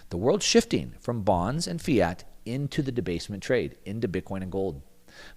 The world's shifting from bonds and fiat into the debasement trade, into Bitcoin and gold.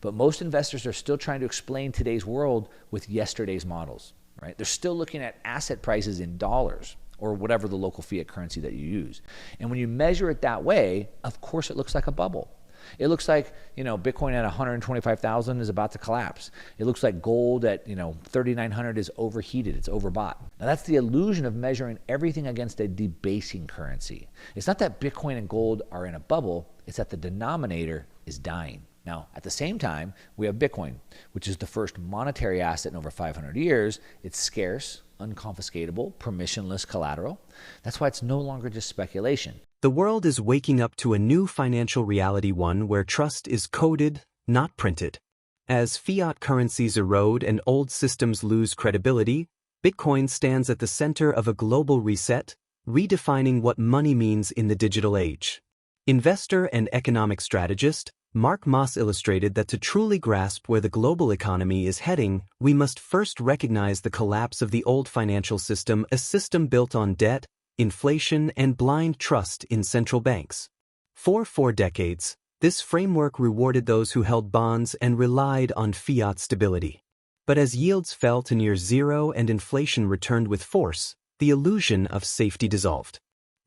But most investors are still trying to explain today's world with yesterday's models, right? They're still looking at asset prices in dollars or whatever the local fiat currency that you use. And when you measure it that way, of course it looks like a bubble. It looks like, Bitcoin at 125,000 is about to collapse. It looks like gold at, 3,900 is overheated. It's overbought. Now that's the illusion of measuring everything against a debasing currency. It's not that Bitcoin and gold are in a bubble. It's that the denominator is dying. Now, at the same time, we have Bitcoin, which is the first monetary asset in over 500 years. It's scarce, unconfiscatable, permissionless collateral. That's why it's no longer just speculation. The world is waking up to a new financial reality, one where trust is coded, not printed. As fiat currencies erode and old systems lose credibility, Bitcoin stands at the center of a global reset, redefining what money means in the digital age. Investor and economic strategist Mark Moss illustrated that to truly grasp where the global economy is heading, we must first recognize the collapse of the old financial system, a system built on debt, inflation, and blind trust in central banks. For 4 decades, this framework rewarded those who held bonds and relied on fiat stability. But as yields fell to near zero and inflation returned with force, the illusion of safety dissolved.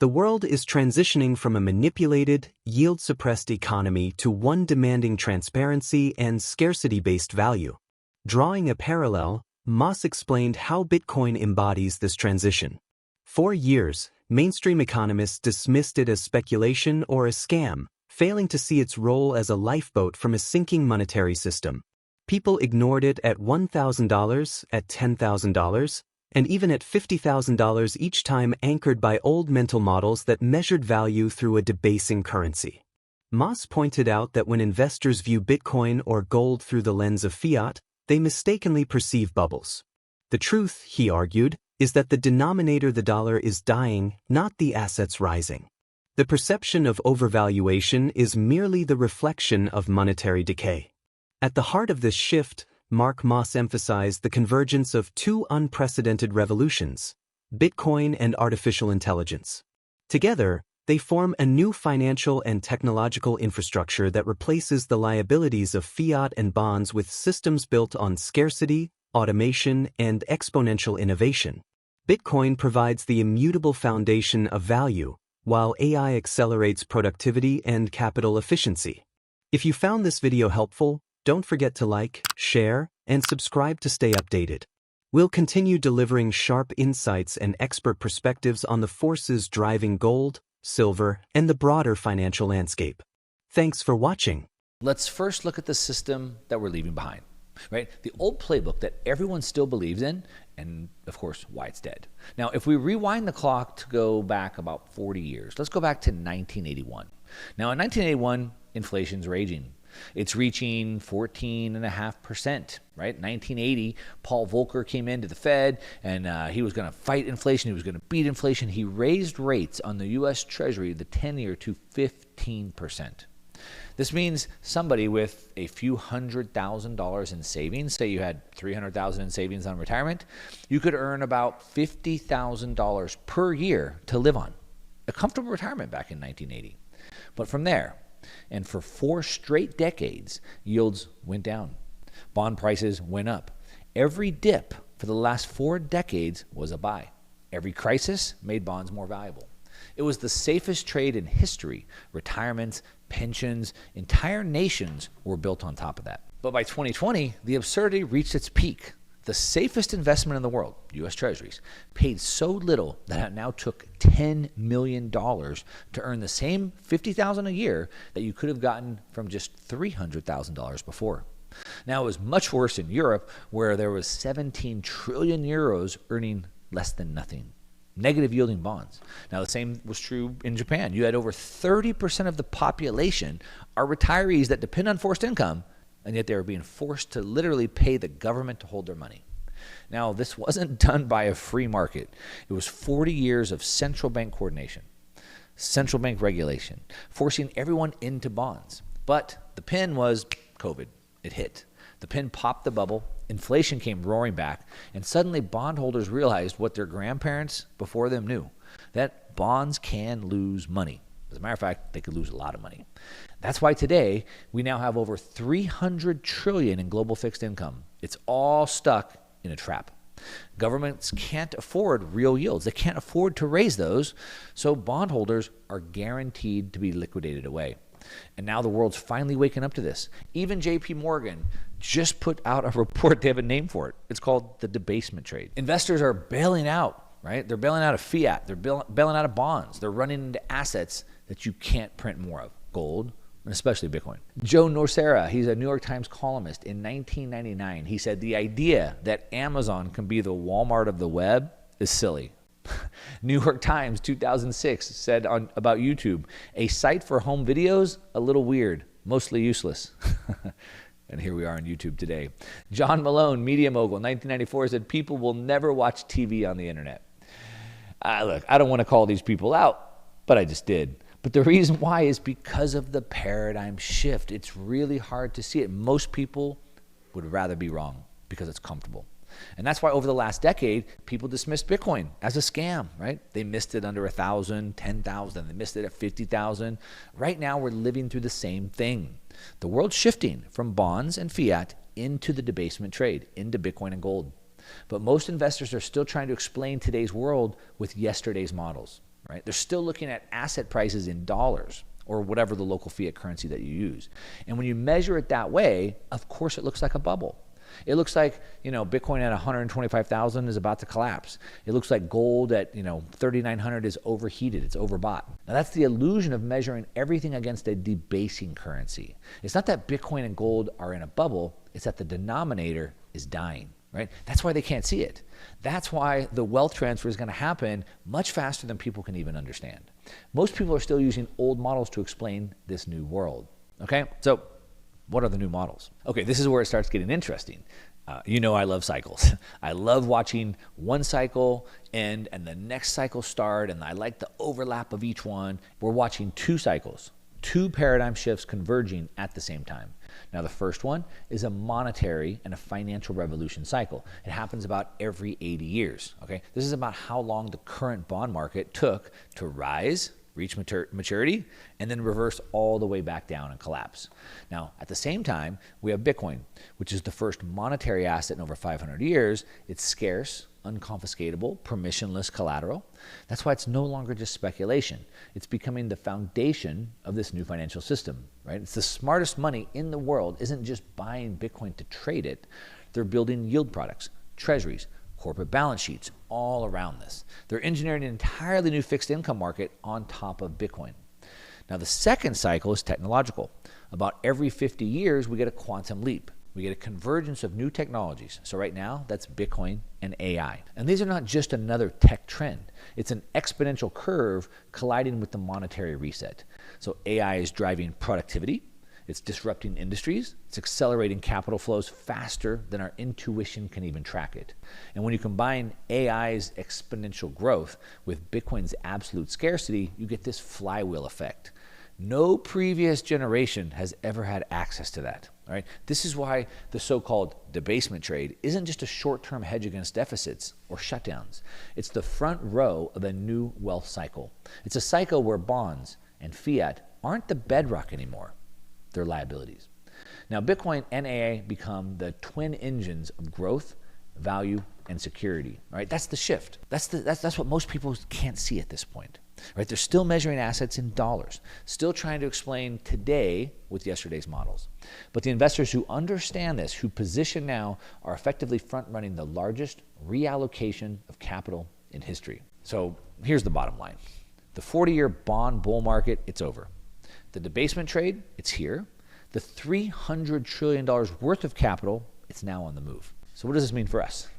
The world is transitioning from a manipulated, yield-suppressed economy to one demanding transparency and scarcity-based value. Drawing a parallel, Moss explained how Bitcoin embodies this transition. For years, mainstream economists dismissed it as speculation or a scam, failing to see its role as a lifeboat from a sinking monetary system. People ignored it at $1,000, at $10,000, and even at $50,000 each time, anchored by old mental models that measured value through a debasing currency. Moss pointed out that when investors view Bitcoin or gold through the lens of fiat, they mistakenly perceive bubbles. The truth, he argued, is that the denominator, the dollar, is dying, not the assets rising. The perception of overvaluation is merely the reflection of monetary decay. At the heart of this shift, Mark Moss emphasized the convergence of 2 unprecedented revolutions, Bitcoin and artificial intelligence. Together, they form a new financial and technological infrastructure that replaces the liabilities of fiat and bonds with systems built on scarcity, automation, and exponential innovation. Bitcoin provides the immutable foundation of value, while AI accelerates productivity and capital efficiency. If you found this video helpful, don't forget to like, share, and subscribe to stay updated. We'll continue delivering sharp insights and expert perspectives on the forces driving gold, silver, and the broader financial landscape. Thanks for watching. Let's first look at the system that we're leaving behind, right? The old playbook that everyone still believes in, and of course, why it's dead. Now, if we rewind the clock to go back about 40 years, let's go back to 1981. Now, in 1981, inflation's raging. It's reaching 14.5%, right? 1980, Paul Volcker came into the Fed, and he was going to fight inflation. He was going to beat inflation. He raised rates on the U.S. Treasury, the 10-year, to 15%. This means somebody with a few $100,000 in savings, say you had $300,000 in savings on retirement, you could earn about $50,000 per year to live on. A comfortable retirement back in 1980. But from there, and for 4 straight decades, yields went down. Bond prices went up. Every dip for the last 4 decades was a buy. Every crisis made bonds more valuable. It was the safest trade in history. Retirements, pensions, entire nations were built on top of that. But by 2020, the absurdity reached its peak. The safest investment in the world, U.S. Treasuries, paid so little that it now took $10 million to earn the same $50,000 a year that you could have gotten from just $300,000 before. Now, it was much worse in Europe, where there was 17 trillion euros earning less than nothing. Negative yielding bonds. Now, the same was true in Japan. You had over 30% of the population are retirees that depend on forced income, and yet they were being forced to literally pay the government to hold their money. Now, this wasn't done by a free market. It was 40 years of central bank coordination, central bank regulation, forcing everyone into bonds. But the pin was COVID. It hit. The pin popped the bubble, inflation came roaring back, and suddenly bondholders realized what their grandparents before them knew. that bonds can lose money. As a matter of fact, they could lose a lot of money. That's why today we now have over 300 trillion in global fixed income. It's all stuck in a trap. Governments can't afford real yields. They can't afford to raise those, so bondholders are guaranteed to be liquidated away. And now the world's finally waking up to this. Even JP Morgan just put out a report. They have a name for it. It's called the debasement trade. Investors are bailing out, right? They're bailing out of fiat. They're bailing out of bonds. They're running into assets that you can't print more of. Gold, and especially Bitcoin. Joe Nocera, he's a New York Times columnist. In 1999, he said the idea that Amazon can be the Walmart of the web is silly. New York Times 2006 said about YouTube, a site for home videos, a little weird, mostly useless. And here we are on YouTube today. John Malone, media mogul, 1994, said people will never watch TV on the internet. Look, I don't want to call these people out, but I just did. But the reason why is because of the paradigm shift. It's really hard to see it. Most people would rather be wrong because it's comfortable. And that's why over the last decade, people dismissed Bitcoin as a scam, right? They missed it under 1,000, 10,000. They missed it at 50,000. Right now, we're living through the same thing. The world's shifting from bonds and fiat into the debasement trade, into Bitcoin and gold. But most investors are still trying to explain today's world with yesterday's models, right? They're still looking at asset prices in dollars or whatever the local fiat currency that you use. And when you measure it that way, of course, it looks like a bubble. It looks like, Bitcoin at 125,000 is about to collapse. It looks like gold at, 3,900 is overheated. It's overbought. Now, that's the illusion of measuring everything against a debasing currency. It's not that Bitcoin and gold are in a bubble. It's that the denominator is dying, right? That's why they can't see it. That's why the wealth transfer is going to happen much faster than people can even understand. Most people are still using old models to explain this new world, okay? So, what are the new models? Okay, this is where it starts getting interesting. I love cycles. I love watching one cycle end and the next cycle start, and I like the overlap of each one. We're watching two cycles, two paradigm shifts converging at the same time. Now, the first one is a monetary and a financial revolution cycle. It happens about every 80 years, okay? This is about how long the current bond market took to rise, reach maturity, and then reverse all the way back down and collapse. Now, at the same time, we have Bitcoin, which is the first monetary asset in over 500 years. It's scarce, unconfiscatable, permissionless collateral. That's why it's no longer just speculation. It's becoming the foundation of this new financial system, right? It's the smartest money in the world isn't just buying Bitcoin to trade it. They're building yield products, treasuries, corporate balance sheets all around this. They're engineering an entirely new fixed income market on top of Bitcoin. Now, the second cycle is technological. About every 50 years, we get a quantum leap. We get a convergence of new technologies. So right now, that's Bitcoin and AI. And these are not just another tech trend. It's an exponential curve colliding with the monetary reset. So AI is driving productivity. It's disrupting industries. It's accelerating capital flows faster than our intuition can even track it. And when you combine AI's exponential growth with Bitcoin's absolute scarcity, you get this flywheel effect. No previous generation has ever had access to that. All right? This is why the so-called debasement trade isn't just a short-term hedge against deficits or shutdowns. It's the front row of a new wealth cycle. It's a cycle where bonds and fiat aren't the bedrock anymore. Their liabilities. Now, Bitcoin and AI become the twin engines of growth, value, and security. Right? That's the shift. That's what most people can't see at this point. Right? They're still measuring assets in dollars, still trying to explain today with yesterday's models. But the investors who understand this, who position now, are effectively front-running the largest reallocation of capital in history. So here's the bottom line. The 40-year bond bull market, it's over. The debasement trade, it's here. The $300 trillion worth of capital, it's now on the move. So what does this mean for us?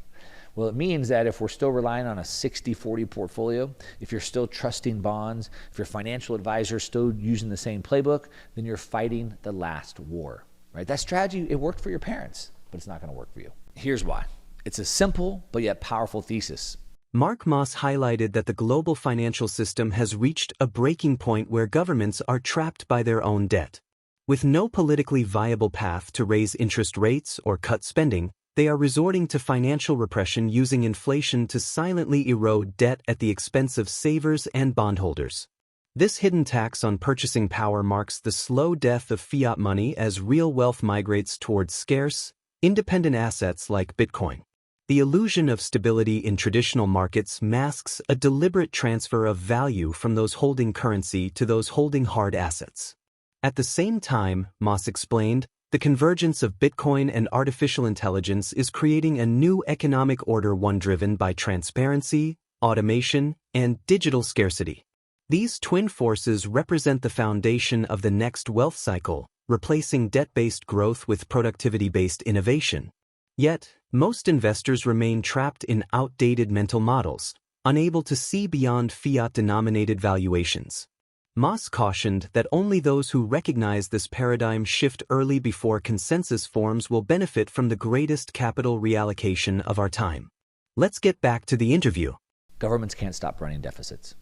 Well, it means that if we're still relying on a 60-40 portfolio, if you're still trusting bonds, if your financial advisor is still using the same playbook, then you're fighting the last war, right? That strategy, it worked for your parents, but it's not going to work for you. Here's why. It's a simple but yet powerful thesis. Mark Moss highlighted that the global financial system has reached a breaking point where governments are trapped by their own debt. With no politically viable path to raise interest rates or cut spending, they are resorting to financial repression using inflation to silently erode debt at the expense of savers and bondholders. This hidden tax on purchasing power marks the slow death of fiat money as real wealth migrates towards scarce, independent assets like Bitcoin. The illusion of stability in traditional markets masks a deliberate transfer of value from those holding currency to those holding hard assets. At the same time, Moss explained, the convergence of Bitcoin and artificial intelligence is creating a new economic order, one driven by transparency, automation, and digital scarcity. These twin forces represent the foundation of the next wealth cycle, replacing debt-based growth with productivity-based innovation. Yet, most investors remain trapped in outdated mental models, unable to see beyond fiat-denominated valuations. Moss cautioned that only those who recognize this paradigm shift early before consensus forms will benefit from the greatest capital reallocation of our time. Let's get back to the interview. Governments can't stop running deficits.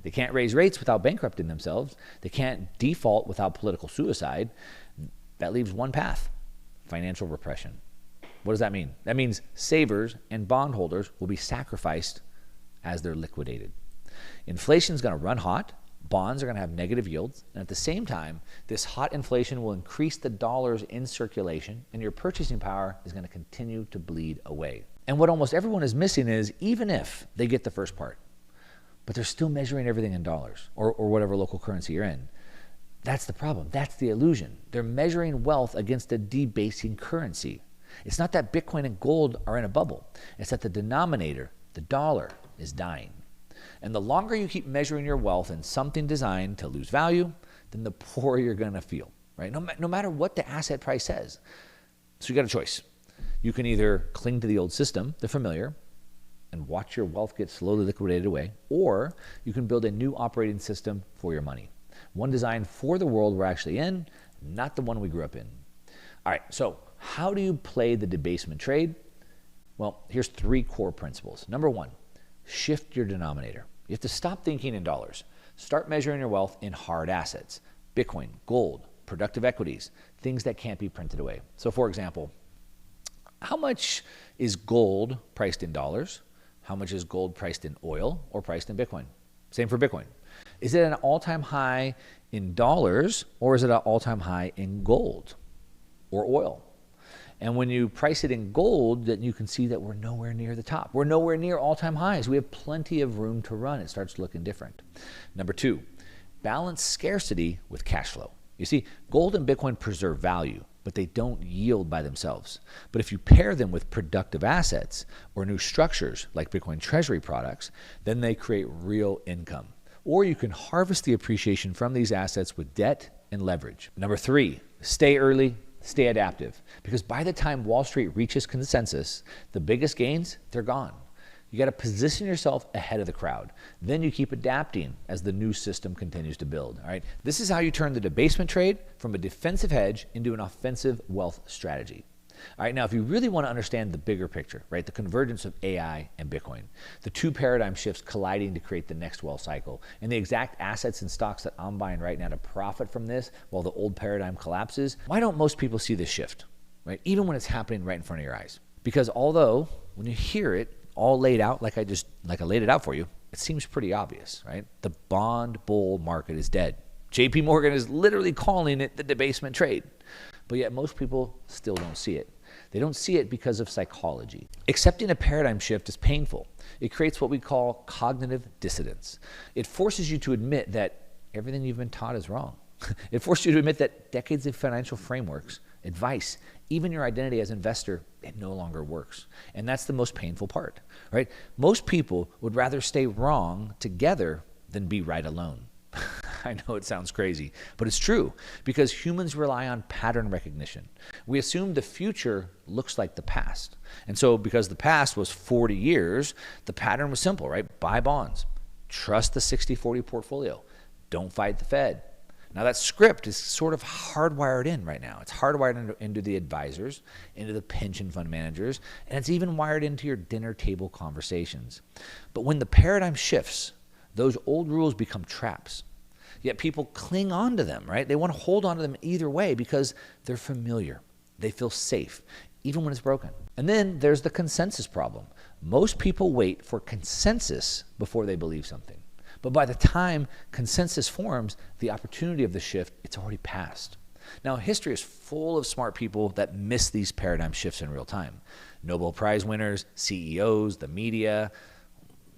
They can't raise rates without bankrupting themselves. They can't default without political suicide. That leaves one path: financial repression. What does that mean? That means savers and bondholders will be sacrificed as they're liquidated. Inflation's going to run hot. Bonds are going to have negative yields. And at the same time, this hot inflation will increase the dollars in circulation, and your purchasing power is going to continue to bleed away. And what almost everyone is missing is, even if they get the first part, but they're still measuring everything in dollars or whatever local currency you're in. That's the problem. That's the illusion. They're measuring wealth against a debasing currency. It's not that Bitcoin and gold are in a bubble. It's that the denominator, the dollar, is dying. And the longer you keep measuring your wealth in something designed to lose value, then the poorer you're going to feel, right? No matter what the asset price says. So you got a choice. You can either cling to the old system, the familiar, and watch your wealth get slowly liquidated away, or you can build a new operating system for your money. One designed for the world we're actually in, not the one we grew up in. All right, so how do you play the debasement trade? Well, here's 3 core principles. Number 1, shift your denominator. You have to stop thinking in dollars. Start measuring your wealth in hard assets: Bitcoin, gold, productive equities, things that can't be printed away. So for example, how much is gold priced in dollars? How much is gold priced in oil or priced in Bitcoin? Same for Bitcoin. Is it an all-time high in dollars, or is it an all-time high in gold or oil? And when you price it in gold, then you can see that we're nowhere near the top. We're nowhere near all-time highs. We have plenty of room to run. It starts looking different. Number 2, balance scarcity with cash flow. You see, gold and Bitcoin preserve value, but they don't yield by themselves. But if you pair them with productive assets or new structures like Bitcoin treasury products, then they create real income. Or you can harvest the appreciation from these assets with debt and leverage. Number 3, stay early, stay adaptive. Because by the time Wall Street reaches consensus, the biggest gains, they're gone. You got to position yourself ahead of the crowd. Then you keep adapting as the new system continues to build. All right. This is how you turn the debasement trade from a defensive hedge into an offensive wealth strategy. All right. Now, if you really want to understand the bigger picture, right, the convergence of AI and Bitcoin, the 2 paradigm shifts colliding to create the next wealth cycle, and the exact assets and stocks that I'm buying right now to profit from this while the old paradigm collapses, why don't most people see this shift, right? Even when it's happening right in front of your eyes. Because although when you hear it all laid out like I laid it out for you, it seems pretty obvious, right? The bond bull market is dead. JP Morgan is literally calling it the debasement trade. But yet most people still don't see it. They don't see it because of psychology. Accepting a paradigm shift is painful. It creates what we call cognitive dissonance. It forces you to admit that everything you've been taught is wrong. It forces you to admit that decades of financial frameworks, advice, even your identity as an investor, it no longer works. And that's the most painful part, right? Most people would rather stay wrong together than be right alone. I know it sounds crazy, but it's true, because humans rely on pattern recognition. We assume the future looks like the past. And so because the past was 40 years, the pattern was simple, right? Buy bonds, trust the 60-40 portfolio, don't fight the Fed. Now that script is sort of hardwired in right now. It's hardwired into the advisors, into the pension fund managers, and it's even wired into your dinner table conversations. But when the paradigm shifts, those old rules become traps. Yet people cling on to them, right? They want to hold on to them either way because they're familiar. They feel safe. even when it's broken. And then there's the consensus problem. Most people wait for consensus before they believe something. But by the time consensus forms, the opportunity of the shift, it's already passed. Now, history is full of smart people that miss these paradigm shifts in real time. Nobel Prize winners, CEOs, the media.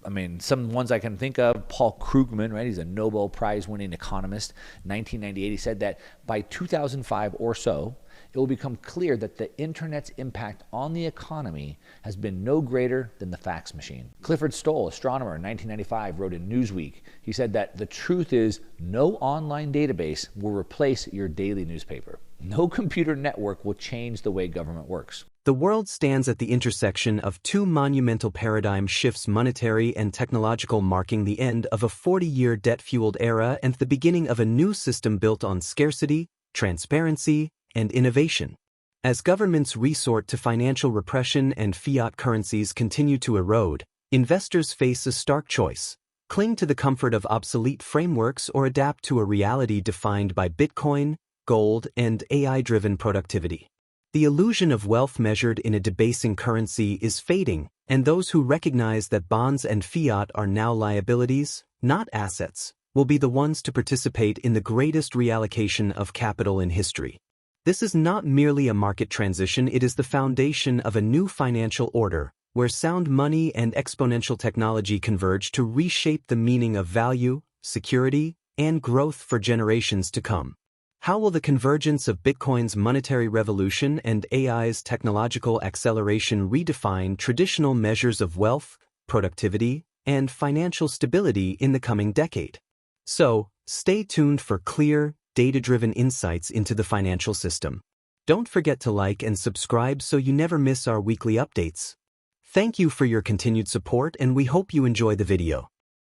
I mean, some ones I can think of, Paul Krugman, right? He's a Nobel Prize winning economist. 1998, he said that by 2005 or so, it will become clear that the internet's impact on the economy has been no greater than the fax machine. Clifford Stoll, astronomer, in 1995, wrote in Newsweek, he said that the truth is no online database will replace your daily newspaper. No computer network will change the way government works. The world stands at the intersection of two monumental paradigm shifts, monetary and technological, marking the end of a 40-year debt-fueled era and the beginning of a new system built on scarcity, transparency, and innovation. As governments resort to financial repression and fiat currencies continue to erode, investors face a stark choice: cling to the comfort of obsolete frameworks or adapt to a reality defined by Bitcoin, gold, and AI-driven productivity. The illusion of wealth measured in a debasing currency is fading, and those who recognize that bonds and fiat are now liabilities, not assets, will be the ones to participate in the greatest reallocation of capital in history. This is not merely a market transition, it is the foundation of a new financial order, where sound money and exponential technology converge to reshape the meaning of value, security, and growth for generations to come. How will the convergence of Bitcoin's monetary revolution and AI's technological acceleration redefine traditional measures of wealth, productivity, and financial stability in the coming decade? So, stay tuned for clear, data-driven insights into the financial system. Don't forget to like and subscribe so you never miss our weekly updates. Thank you for your continued support, and we hope you enjoy the video.